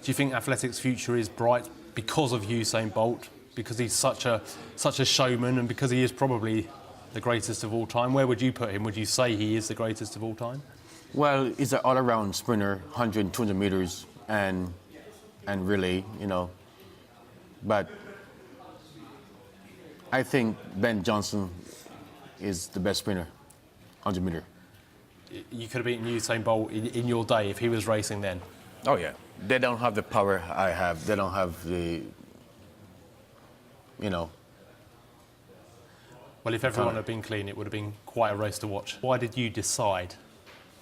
Do you think athletics' future is bright because of Usain Bolt, because he's such a showman, and because he is probably the greatest of all time? Where would you put him? Would you say he is the greatest of all time? Well, he's an all-around sprinter, 100 and 200 meters, and relay, you know. But I think Ben Johnson is the best sprinter, 100 meter. You could have beaten Usain Bolt in your day if he was racing then. Oh yeah, they don't have the power I have. They don't have the, you know. Well, if everyone had been clean, it would have been quite a race to watch. Why did you decide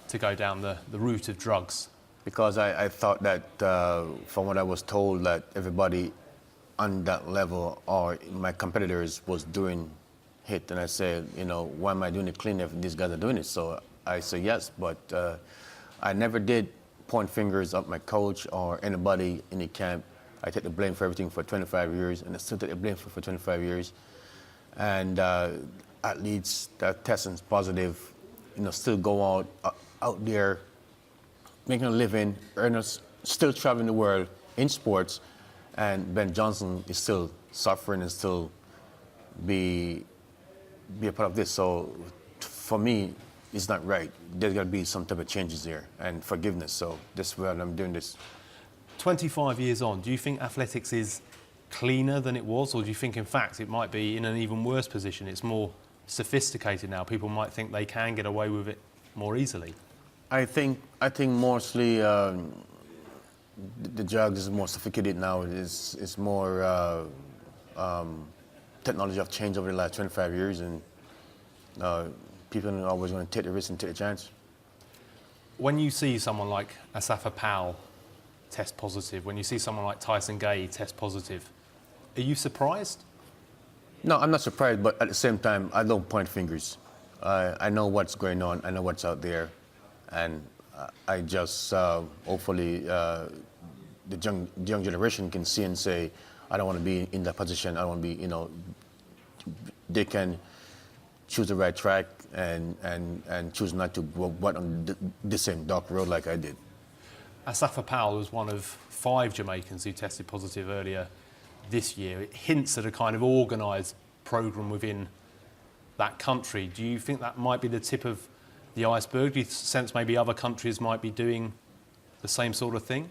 to go down the route of drugs? Because I thought that, from what I was told, that everybody on that level or my competitors was doing it. And I said, you know, why am I doing it clean if these guys are doing it? So I said yes, but I never did point fingers at my coach or anybody in the camp. I take the blame for everything for 25 years, and I still take the blame for 25 years. And athletes that testing positive, you know, still go out there, making a living, still traveling the world in sports, and Ben Johnson is still suffering and still be a part of this. So for me, it's not right. There's got to be some type of changes there and forgiveness. So that's why I'm doing this. 25 years on, do you think athletics is cleaner than it was, or do you think in fact it might be in an even worse position? It's more sophisticated now. People might think they can get away with it more easily. I think mostly the drugs is more sophisticated now. It's more technology have changed over the last 25 years, and people are always going to take the risk and take the chance. When you see someone like Asafa Powell test positive, when you see someone like Tyson Gay test positive, are you surprised? No, I'm not surprised, but at the same time, I don't point fingers. I know what's going on, I know what's out there, and I just, hopefully, the young generation can see and say, I don't want to be in that position, I don't want to be, you know, they can choose the right track and choose not to walk on the same dark road like I did. Asafa Powell was one of 5 Jamaicans who tested positive earlier this year. It hints at a kind of organised programme within that country. Do you think that might be the tip of the iceberg? Do you sense maybe other countries might be doing the same sort of thing?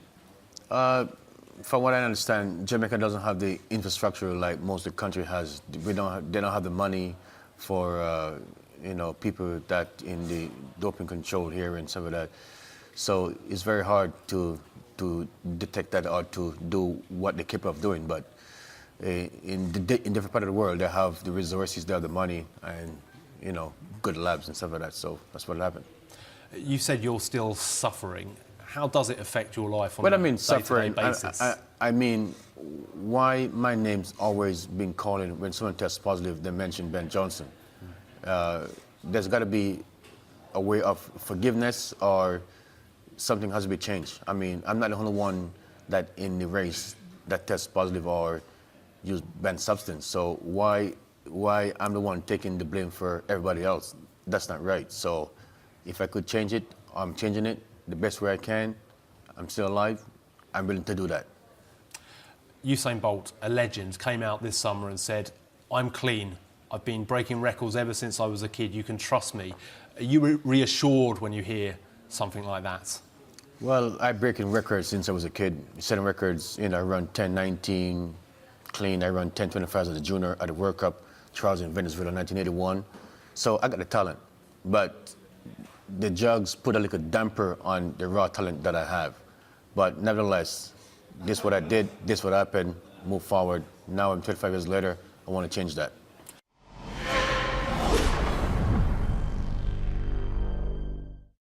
From what I understand, Jamaica doesn't have the infrastructure like most of the country has. They don't have the money for you know, people that in the doping control here and stuff like that. So it's very hard to detect that or to do what they're capable of doing. But in different part of the world, they have the resources, they have the money, and, you know, good labs and stuff like that. So that's what happened. You said you're still suffering. How does it affect your life on a day-to-day suffering, basis? I mean, why my name's always been called in when someone tests positive, they mention Ben Johnson. There's got to be a way of forgiveness, or something has to be changed. I mean, I'm not the only one that in the race that tests positive or use banned substance. So why I'm the one taking the blame for everybody else? That's not right. So if I could change it, I'm changing it the best way I can. I'm still alive. I'm willing to do that. Usain Bolt, a legend, came out this summer and said, I'm clean. I've been breaking records ever since I was a kid. You can trust me. Are you reassured when you hear something like that? Well, I've breaking records since I was a kid. Setting records, you know, I run 10:19 clean. I run 10:25 as a junior at the World Cup trials in Venezuela in 1981. So I got the talent, but the drugs put a little damper on the raw talent that I have. But nevertheless, this is what I did, this is what happened, move forward. Now I'm 25 years later, I want to change that.